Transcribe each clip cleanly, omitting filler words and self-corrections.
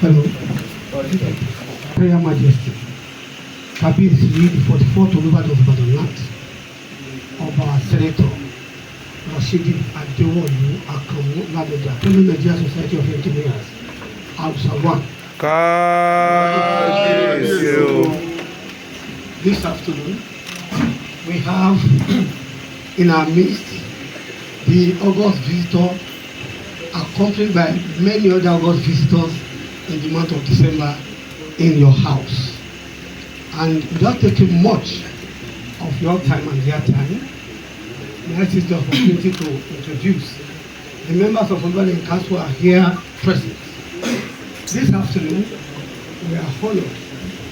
Hello. Prayer Majesty. Kabir Siri, the 44th Olubadan of Ibadanland, of our Senator Rashidi Adewolu Akamu Ladoja, Fellow Nigeria Society of Engineers, Hausa 1. This afternoon, we have in our midst the August visitor, accompanied by many other August visitors in the month of December in your house. And without taking much of your time and their time, may I take the opportunity to introduce the members of Olubadan Council are here present. This afternoon, we are honored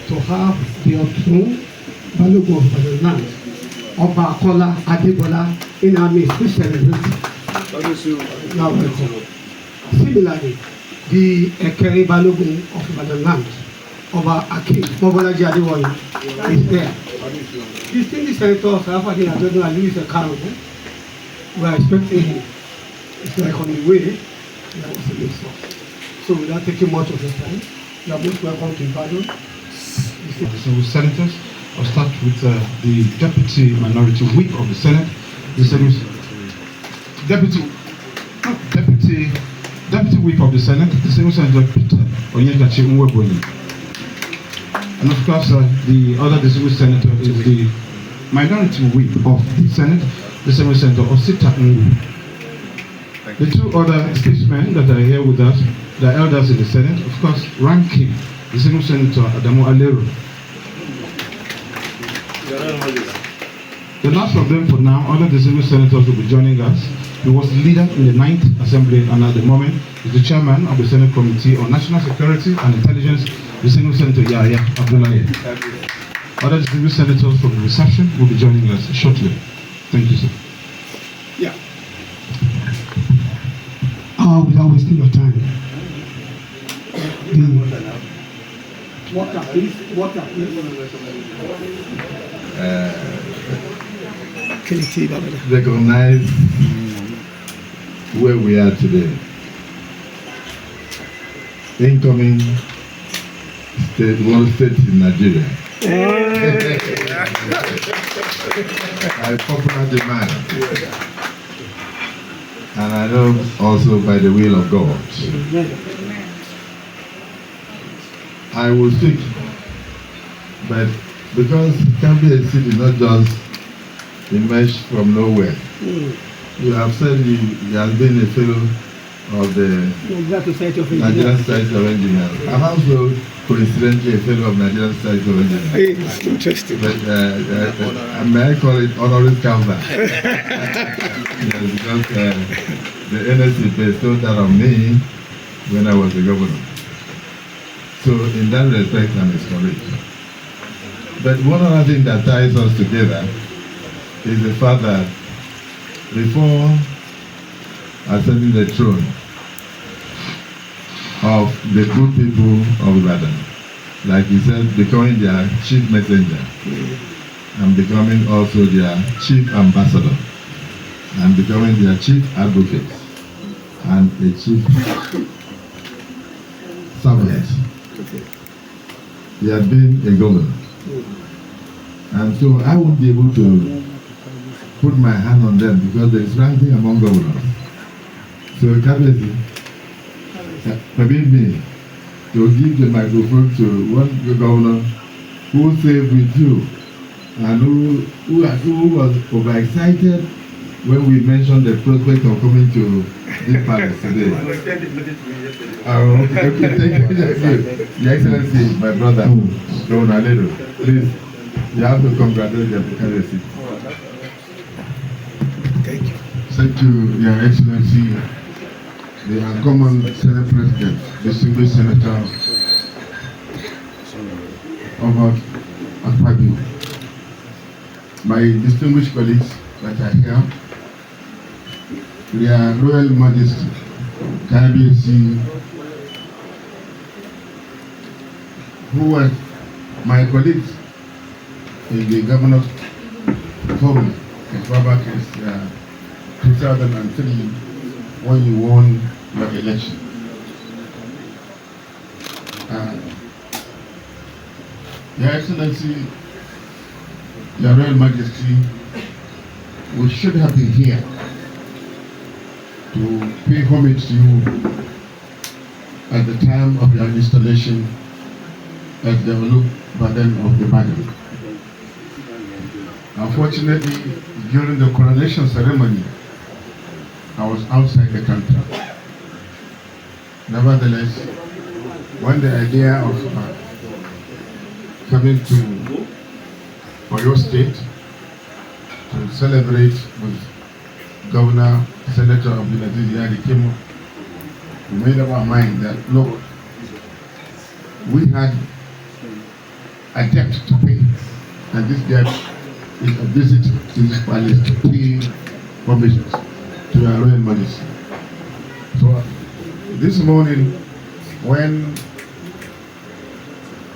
to have the Otun Balogun of Ibadanland, Oba Akola Adebola, in our midst. We celebrate. You are welcome. Similarly, the Ekere Balogun of Ibadanland, Oba Akim Mobolaji Adewoye, is there. Distinguished Senator Sarafadin Abiodun and Louis Ekaro, we are expecting him. It's like on the way. So without taking much of your time, you are most welcome to Ibadan. So senators, I'll start with the Deputy Minority Whip of the Senate, Deputy Whip of the Senate, the Senator Peter Onyegachi Nwebonyi. And of course, the other distinguished senator is the Minority Whip of the Senate, the Senator Osita Nwu. The two other statesmen that are here with us, the elders in the Senate, of course, ranking the Senator Adamu Alero. The last of them for now, other distinguished senators will be joining us. He was the leader in the 9th Assembly and at the moment is the chairman of the Senate Committee on National Security and Intelligence, the Senator Yahya Abdullahi. Other distinguished senators from the reception will be joining us shortly. Thank you, sir. Yeah. Without wasting your time. Water, please. Recognize where we are today. Incoming one state in Nigeria. By popular demand. And I know also by the will of God. I will speak, but because Gambia City not just emerged from nowhere, You have said you have been a fellow of the Nigerian Society of Nigerian Engineers. Society of Engineers. I'm also coincidentally a fellow of Nigerian Society of Engineers. It's interesting. But may I call it honoris causa? Yes, because the NSC bestowed that on me when I was the governor. So in that respect, I'm discouraged. But one other thing that ties us together is the fact that before ascending the throne of the good people of Ibadan, like he said, becoming their chief messenger and becoming also their chief ambassador and becoming their chief advocate and a chief servant. He had been a governor. And so I won't be able to put my hand on them because there is ranking among governors. So Kabezi, permit me to give the microphone to one governor who served with you and who was overexcited when we mentioned the prospect of coming to this palace today. Okay, thank you. Your Excellency, my brother, Governor Aledo, please, you have to congratulate the Excellency. Thank you. Thank you, Your Excellency, the Uncommon Senate President, distinguished Senator Obot Akpabio, my distinguished colleagues that are here, Their Royal Majesty, KBC, who were my colleagues in the Governor's Forum in Babak is 2003 when you won your election. Your Excellency, Your Royal Majesty, we should have been here to pay homage to you at the time of your installation as the Olubadan of Ibadan. Unfortunately, during the coronation ceremony, I was outside the country. Nevertheless, when the idea of coming to Oyo State to celebrate with Governor, Senator Abdulaziz Yari came up, we made up our mind that, look, we had a debt to pay, and this debt is a visit to this palace to pay homage to our Royal Majesty. So this morning, when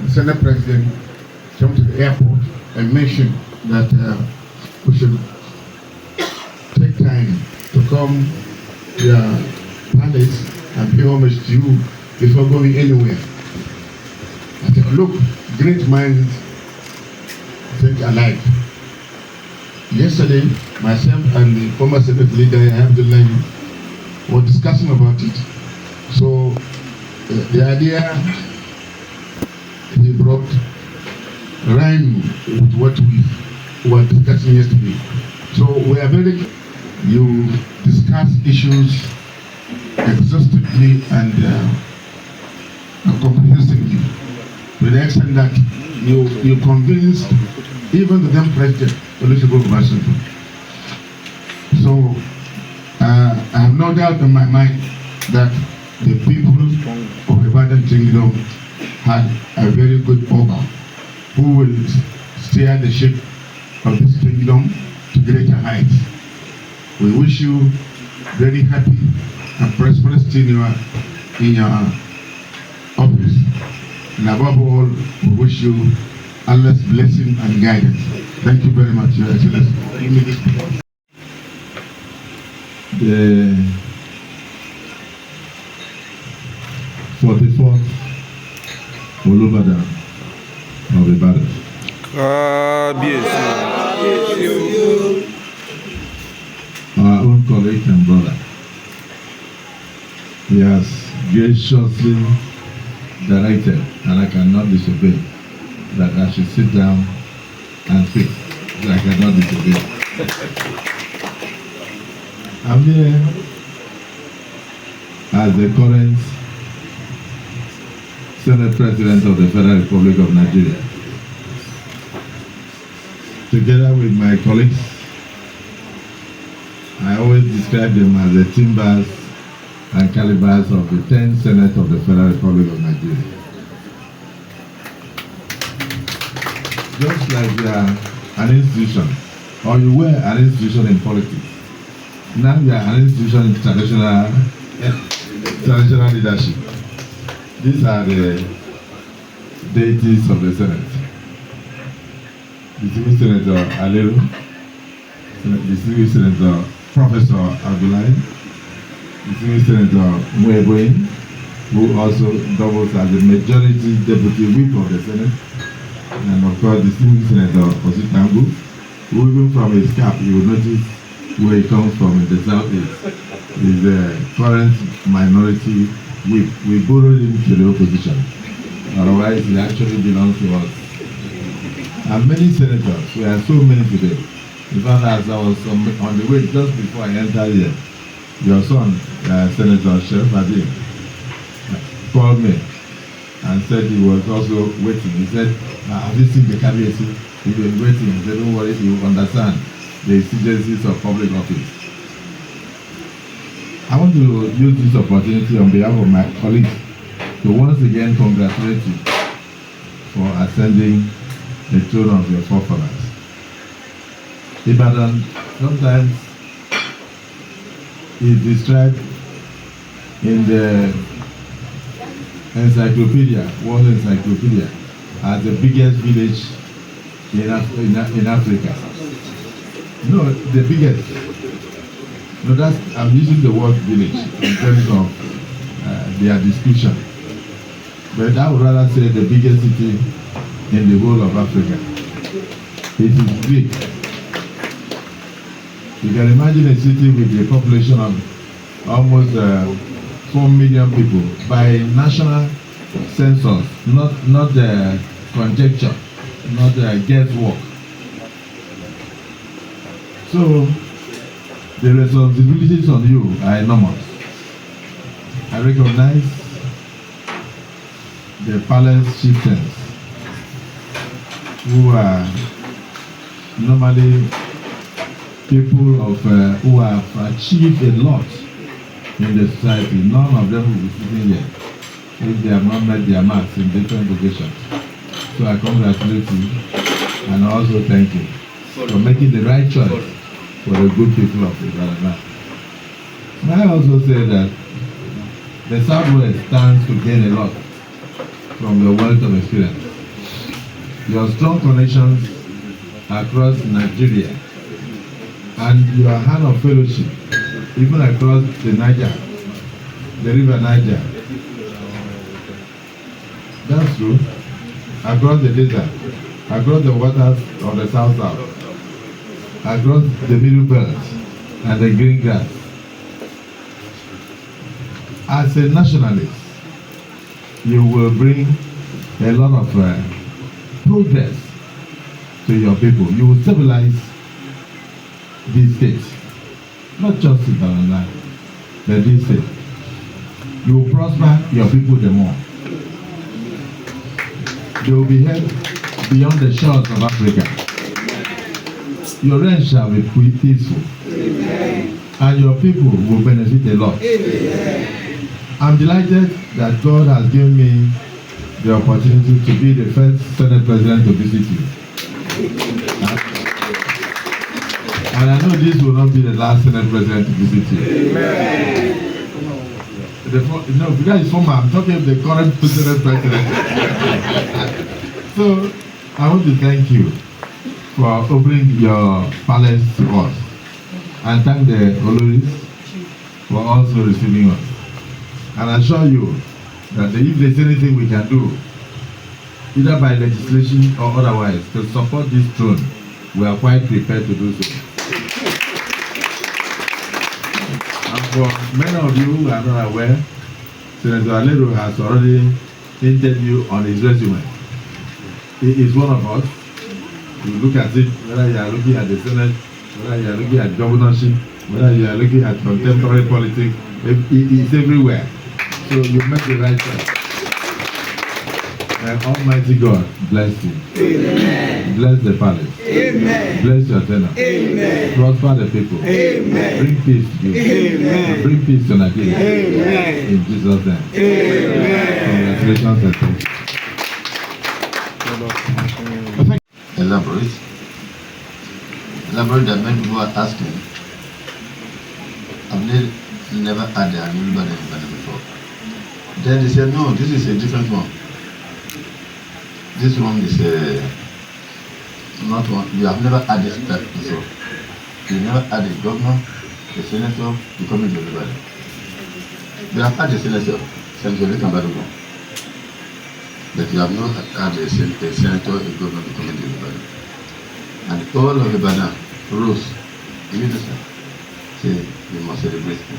the Senate President came to the airport and mentioned that we should take time to come to your palace and pay homage to you before going anywhere, I said, look, great minds think alike. Yesterday, myself and the former Senate leader, Abdullah, were discussing about it. So the idea he brought rhyme with what we were discussing yesterday. So we are very, you discuss issues exhaustively and comprehensively, to the extent that you convinced even the then President Olusegun Obasanjo. So I have no doubt in my mind that the people of Ibadan Kingdom had a very good Oba who will steer the ship of this kingdom to greater heights. We wish you very happy and prosperous tenure in your office. And above all, we wish you Allah's blessing and guidance. Thank you very much, Your Excellency. The 44th Olubadan of Ibadan. Our own colleague and brother. He has graciously directed, and I cannot disobey, that I should sit down and speak. So I cannot disobey. I'm here as the current Senate President of the Federal Republic of Nigeria. Together with my colleagues, I always describe them as the timbers and calibers of the 10th Senate of the Federal Republic of Nigeria. Just like you are an institution, or you were an institution in politics, now you are an institution in traditional leadership. These are the deities of the Senate. Distinguished Senator Aleru, Distinguished Senator Professor Abdullahi, Distinguished Senator Mweboin, who also doubles as the majority deputy whip of the Senate, and of course Distinguished Senator Ositambu, who even from his cap you will notice where he comes from in the southeast, is the current minority whip. We borrowed him to the opposition, otherwise he actually belongs to us. And many senators, we are so many today. In fact, as I was on the way just before I entered here, your son, Senator Sheriff Adim, called me and said he was also waiting. He said, have you seen the cabinet? He's been waiting. He said, don't worry, he will understand the exigencies of public office. I want to use this opportunity on behalf of my colleagues to once again congratulate you for ascending the throne of your forefathers. Ibadan sometimes is described in the encyclopedia, World Encyclopedia, as the biggest village in Africa. No, the biggest. No, that's, I'm using the word village in terms of their description. But I would rather say the biggest city in the whole of Africa. It is big. You can imagine a city with a population of almost 4 million people by national census, not conjecture, not guesswork. So the responsibilities on you are enormous. I recognize the palace chieftains who are normally people of who have achieved a lot in the society. None of them will be sitting here if they have not met their marks in different vocations. So I congratulate you and I also thank you for making the right choice for the good people of Ibadanland. May I also say that the Southwest stands to gain a lot from your wealth of experience. Your strong connections across Nigeria and your hand of fellowship, even across the Niger, the river Niger. That's true. Across the desert, across the waters of the South, across the Middle Belt and the green grass. As a nationalist, you will bring a lot of progress to your people. You will stabilize these states, not just Ibadanland, but this state. You will prosper your people the more. They will be held beyond the shores of Africa. Your reign shall be peaceful. Amen. And your people will benefit a lot. Amen. I'm delighted that God has given me the opportunity to be the first Senate President to visit you. And I know this will not be the last Senate President to visit you. Amen. No, because it's former, I'm talking of the current Senate President. So, I want to thank you for opening your palace to us. And thank the Oloris for also receiving us. And I assure you that if there's anything we can do, either by legislation or otherwise, to support this throne, we are quite prepared to do so. And for many of you who are not aware, Senator Aleru has already interviewed on his resume. He is one of us. You look at it, whether you are looking at the Senate, whether you are looking at governorship, Whether you are looking at contemporary politics, it's everywhere. So you make the right choice. And Almighty God bless you. Amen. Bless the palace. Amen. Bless your tenant. Amen. Prosper the people. Amen. Bring peace to you. Amen. Bring peace to Nigeria. Amen. In Jesus' name. Amen. Congratulations and thank you. Elaborate. Elaborate that many people are asking. I've never had an Olubadan before. Then they said, no, this is a different one. This one is not one. You have never had this type before. You never had a governor, a senator becoming the Olubadan. You have had a senator, Senator Akpabio, but you have not had a senator, a governor becoming the Olubadan. And all of Ibadan rose immediately. Say, we must celebrate him.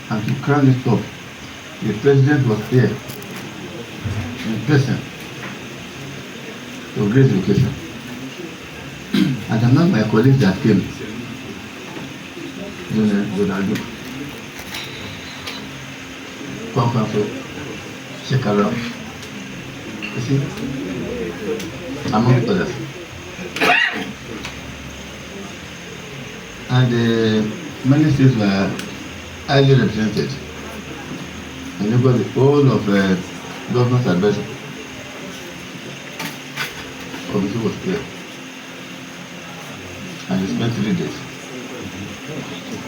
And to crown it up, the president was here in person to grace the occasion. And among my colleagues that came, Donald, Kwampanso, Shekara, you see, among others. And many states were highly represented. And you got the whole of government advisor. Committee was here. And we spent 3 days.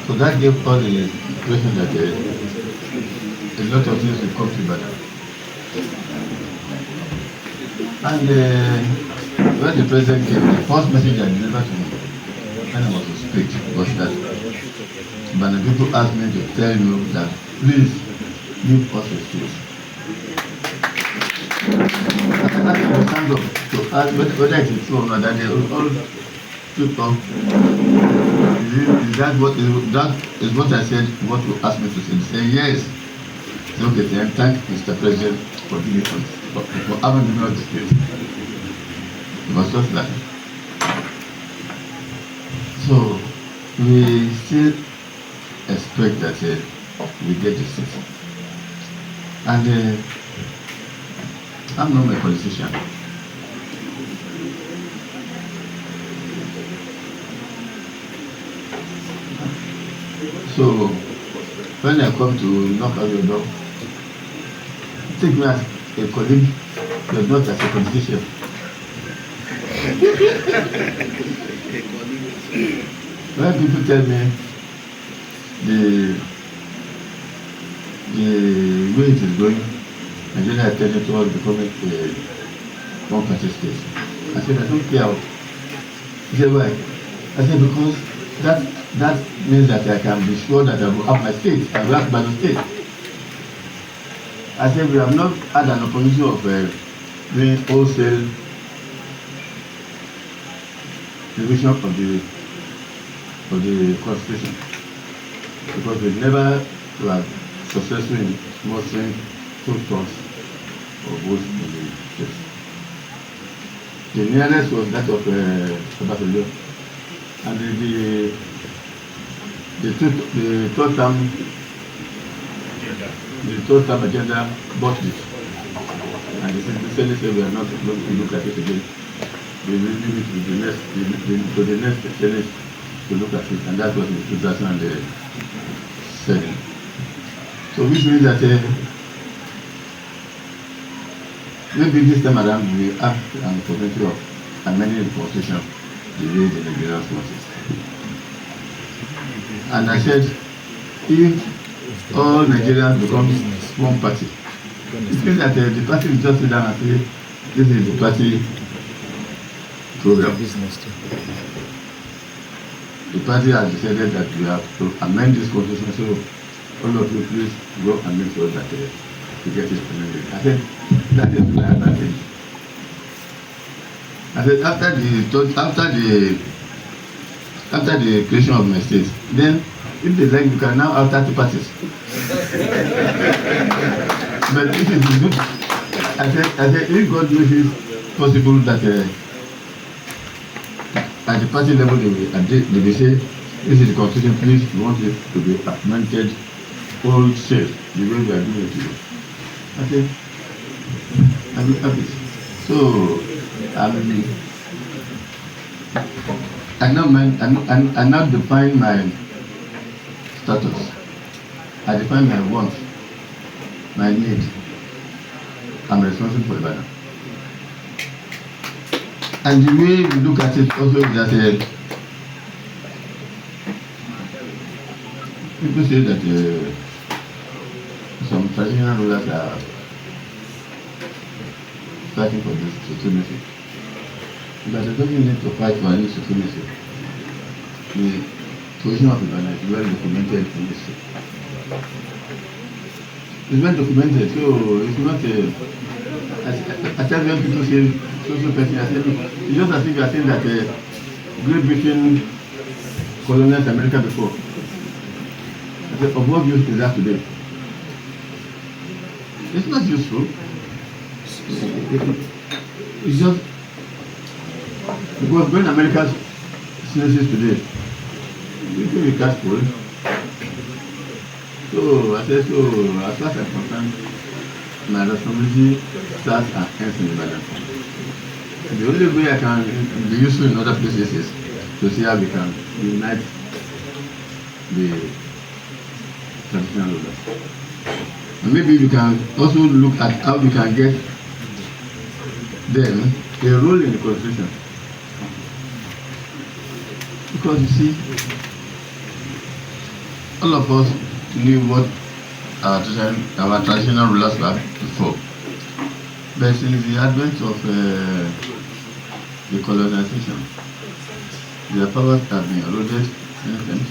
So that gave all the impression that a lot of things will come to Ibadan. And when the president came, the first message I delivered to him when I was to speak was that when the people asked me to tell you that please give us a space. I asked them to stand up to ask whether it is true or not that they all took up. That is what I said, what you asked me to say? They say yes. So, okay, then thank Mr. President for giving us, for having given us the space. It was just that. So we still expect that we get the seat. And I'm not a politician. So when I come to knock on your door, take me as a colleague, but not as a politician. When people tell me the way it is going, and then I tell it all becoming one party state, I said I don't care. He said why? I said because that means that I can be sure that I will have my state, I will have my state. I said we have not had an opportunity of doing wholesale revision of the constitution because we never were successful in mastering 2 thirds of votes in the state. The nearest was that of Akpabio, and the third term agenda bought it, and the Senate said we are not going to look at it again. We will leave it to the next Senate to look at it, and that was in 2007. So which means that maybe this time around we have an opportunity of amending the constitution the way the Nigerians want it. And I said, if all Nigerians become one party, it means that the party will just sit down and say, this is the party program. The party has decided that we have to amend this constitution, so all of you please go and make sure that we get it amended. I said, that is my advantage. I said, after the creation of my state, then if they like, you can now have 30 parties. But this is good. I said, if God makes it possible that at the party level they will say, This is the constitution, please, we want it to be implemented wholesale, the way we are doing it today. Okay? I'm happy. So, I now define my status. I define my want, my need. I'm responsible for Ibadan. And the way we look at it also is that people say that some traditional rulers are fighting for this supremacy. But it doesn't need to fight for any supremacy. The position of Ibadan is well documented in history. It's well documented, so it's not I tell when people say social person, I say, it's just as if you are saying that Great Britain colonized America before. I said, of what use is that today? It's not useful. It's just because when America sneezes today, you can be catch cold. So I said, so as far as I'm concerned, my responsibility starts and ends in Ibadan. The only way I can be useful in other places is to see how we can unite the traditional rulers. And maybe we can also look at how we can get them a role in the constitution. Because you see, all of us knew what our traditional rulers were before. But since the advent of the colonization, their powers have been eroded since then.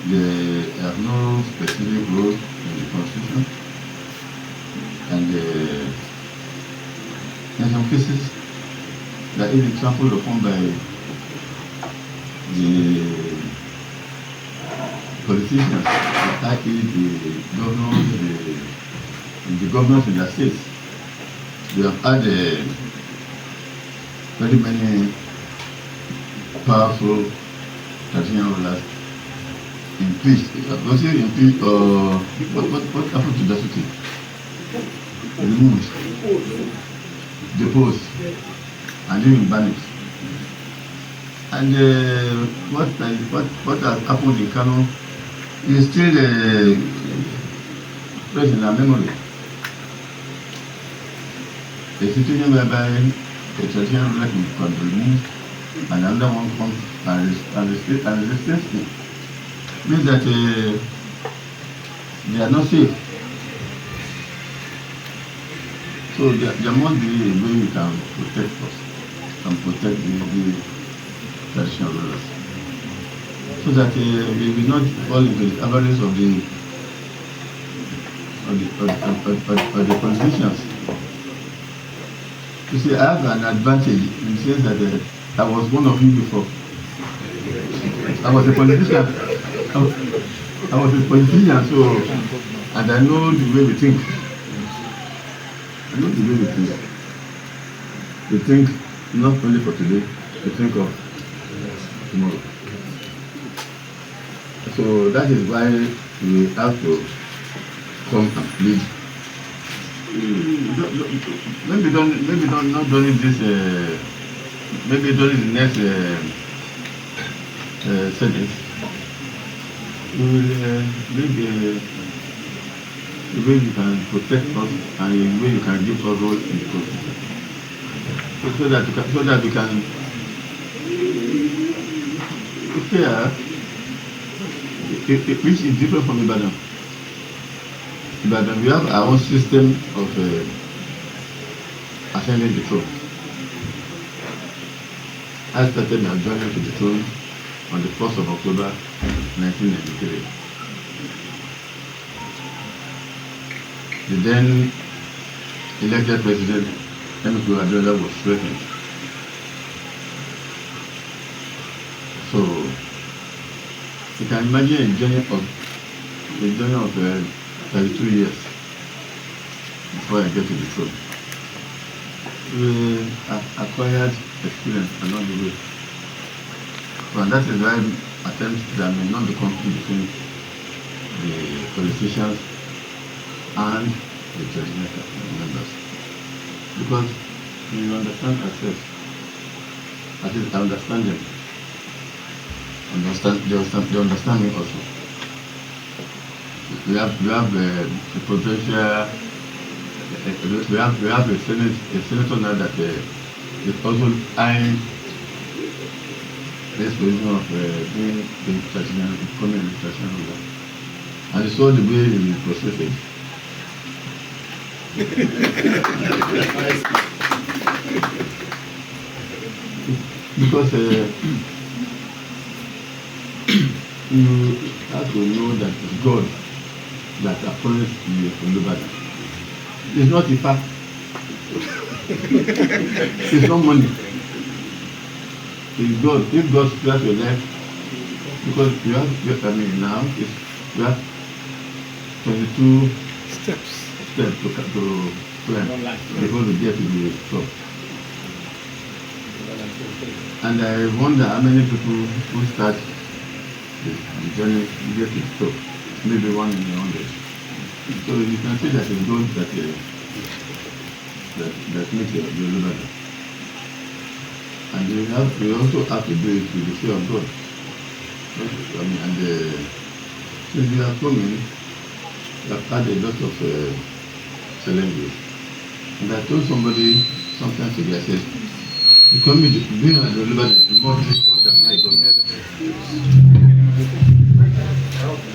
They have no specific role in the constitution. And in some cases, that is trampled upon by the politicians, i.e. the governors in their states. We have had very many powerful traditional rulers impeached. Was it impeached or what happened to the city? Removed, deposed, and even banished. And what has happened in Kano is still fresh in our memory. A situation whereby a traditional ruler can be removed and another one comes and resistance means that they are not safe. So there must be a way we can protect us and protect the traditional rulers, so that we will not fall into the avarice of the politicians. You see, I have an advantage in the sense that I was one of you before. I was a politician. I was a politician, so, and I know the way we think. I know the way we think. We think not only for today, we think of tomorrow. So that is why we have to come and lead. Maybe not during this. Maybe during the next sentence, we will maybe the way you can protect us and the way you can give us role in the constitution, so that we can fair, which is different from Ibadan. But we have our own system of ascending the throne. I started my journey to the throne on the 1st of October 1993. The then elected president, Akpabio, was threatened. So you can imagine a journey of 32 years before I get to the throne. We acquired experience along the way. So and that is why attempts that may not be conflict between the politicians and the traditional members. Because you understand ourselves, at least I understand them. They understand me also. We have a potential. We have a senator now that is also eyeing this position of being becoming a traditional ruler. And you saw the way he processed because you have to know that it's God that appoints the Olubadan. It's not the fact. It's not money. It's God. If God spares your life, because you have, now you have 22 steps to climb before you get to the top. And I wonder how many people who start the journey get to the top. Maybe 1 in 100. So you can see that it's God that makes the Olubadan. And you also have to do it with the fear of God. And since you are coming, you have had a lot of challenges. And I told somebody sometimes ago, I said, being an Olubadan is more difficult than being a governor.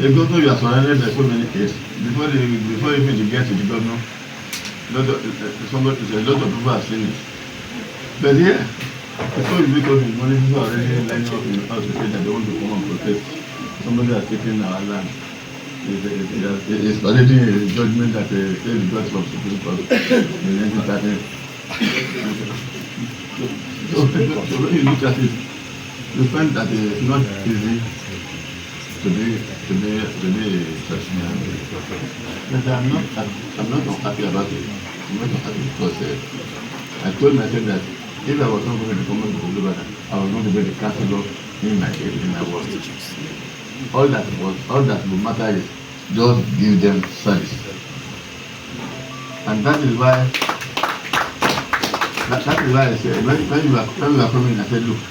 A governor, you are surrounded by so many kids. Before even you get to the governor, a lot of people have seen it. But yeah, before you wake up in the morning, people are already lining up in the house to say that they want to come and protest. Somebody has taken our land. It's already a judgment that the God from Supreme Court in 1930. So when you look at it, you find that it's not easy to be traditional. But I'm not unhappy about it. I'm not unhappy because I told myself that if I was not going to become a Olubadan, I was not going to be the counselor in my work. All that will matter is just give them service. And that is why I said when you are coming, I said, look,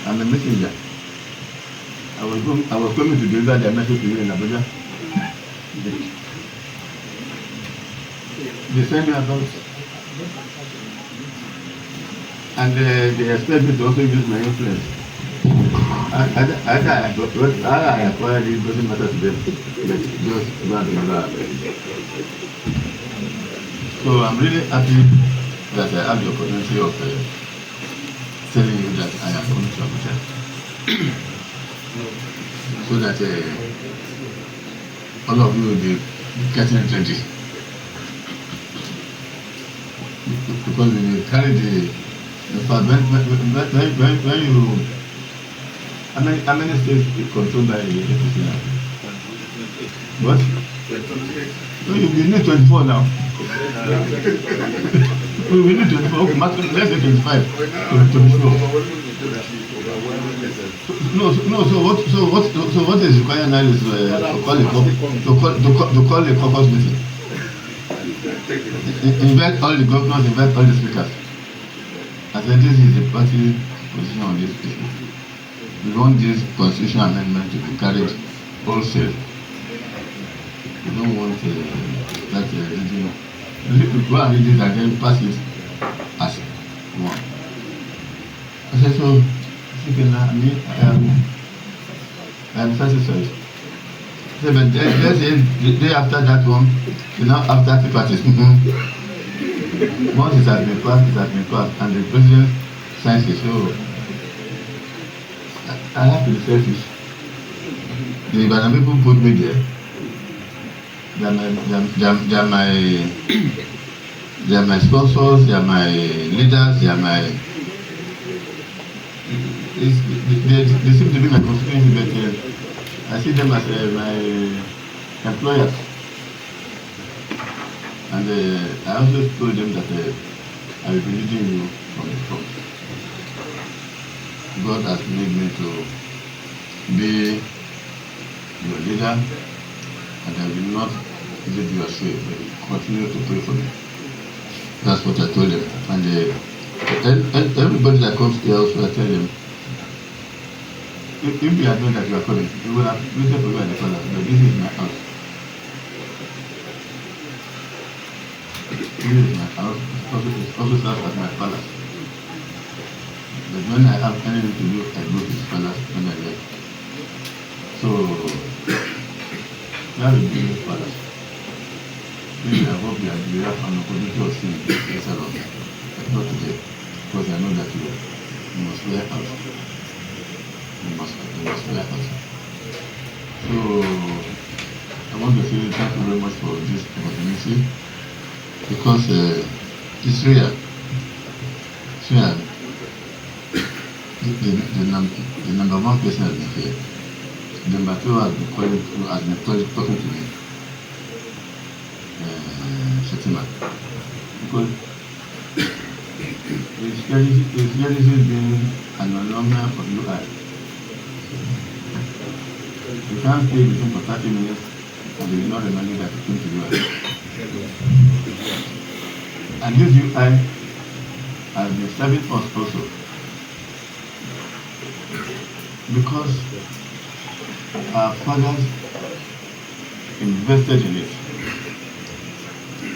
I'm a messenger. I was coming to deliver their message to you in Abuja. They send me about, and they expect me to also use my influence. I acquired it doesn't matter to them. Just go and deliver. So I'm really happy that I have the opportunity of telling you that I am coming to Abuja. So that all of you will be getting ready. Because when you carry in fact, when you, how many states are controlled by APC now? What? No, you need 24 now. We need 24, okay, let's say 25 to be sure. So what is required now is to call a caucus meeting. Invite all the governors, invite all the speakers. I said this is the party position on this issue. We want this constitutional amendment to be carried wholesale. We don't want that reading. Go and read it and then pass it as one. I said, so I am satisfied. So, but let's say the day after that one, after the parties. Once it has been passed, and the president signs it. So I have to be selfish. The Ibadan people put me there. They are my sponsors, they are my leaders, they are my. They seem to be my constituency, but I see them as my employers. And I also told them that I will be leading you from the front. God has made me to be your leader, and I will not leave you astray, but continue to pray for me. That's what I told them. And everybody that comes here also, I tell them, if you had known that you are coming, we will have waited for you at the palace, but this is my house. This is my house. It also serves as my palace. But when I have anything to do, I go to the palace when I left. So, we have a beautiful palace. Maybe I hope we have an opportunity of seeing this along. But not today, because I know that you must wear out. You must wear out. So, I want to say thank you very much for this opportunity, because it's real. It's real. The number one person has been here. The number two has been talking to me. Settlement. Because it's really been an anomaly for you guys. You can't stay with him for 30 minutes and they will not remind you that he came to you. And this UI has been serving us also. Because our fathers invested in it.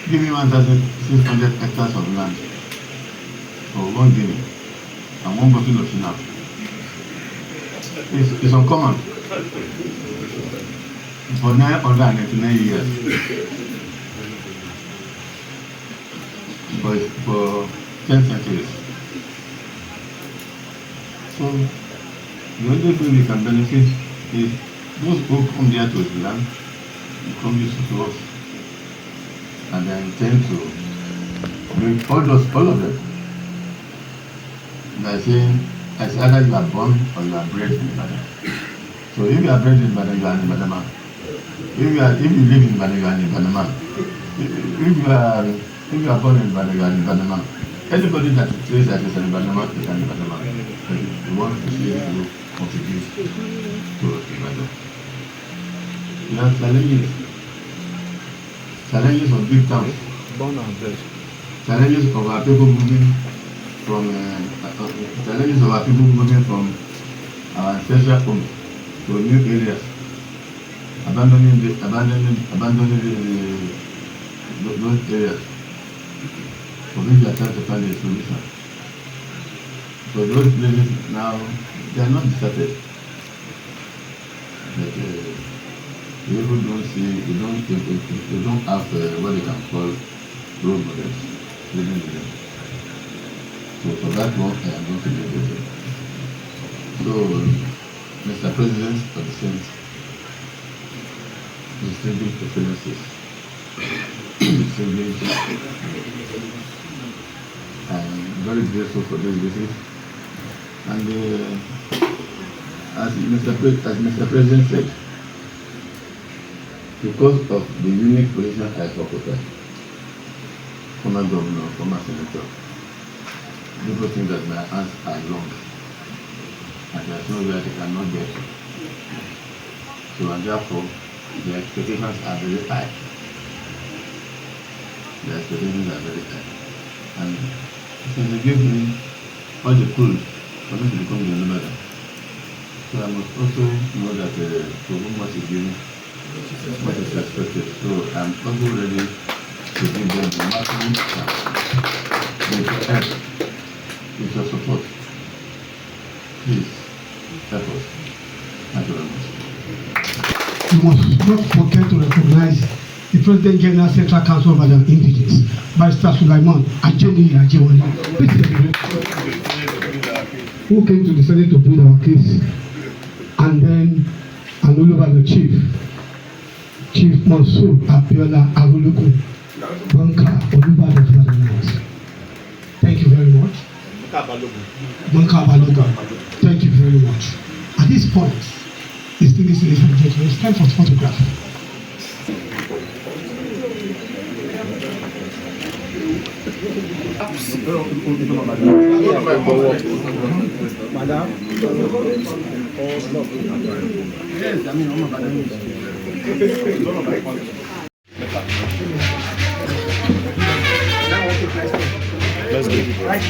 Give me 1,600 hectares of land for 1 guinea and 1 bottle of shinap. It's uncommon for 999 years. For 10 centuries. So the only thing we can benefit is those who come there to the land, come used to us. And I intend to bring all of them. By saying, as either you are born or you are bred in Ibadan. So if you are bred in Ibadan, you are an Ibadan man. If you live in Ibadan, you are an Ibadan man. If you are born in Ibadan, you are an Ibadan man. Anybody that says that is an Ibadan man is an Ibadan man. We want to see you contribute to Ibadan. We have challenges of big towns. Born and bred. Challenges of our people moving from our ancestral homes to new areas, abandoning those areas for which they are trying to find a solution. So those places now, they are not deserted. But people don't see, they don't have what they can call role models living with them. So for that one, I am going to be with them. So, Mr. President of the Senate, distinguished excellencies, I'm very grateful for this visit. And as Mr. President said, because of the unique position I occupy, former governor, former senator, people think that my hands are long and there's no way I cannot get. So and therefore, the expectations are very high. The expectations are very high. And since they gave me all the tools for me to become the Olubadan, so I must also know that for whom much is given, what is expected. So I'm also ready to give them the maximum chance. With your help, with your support, please help us. Thank you very much. You must not forget to recognize the President General Central Council of Ibadan Indigenous, Barrister Sulaiman Ajeni Ajewale, who came to the Senate to plead our case, and then an Olubadan Chief Mansour Abiola Aguluku, Banka Olubadan of Ibadanland. Thank you very much. Banka Balogun. Thank you very much. At this point, ladies and gentlemen, it's time for photograph. Madam. Yes, I mean, Let's go.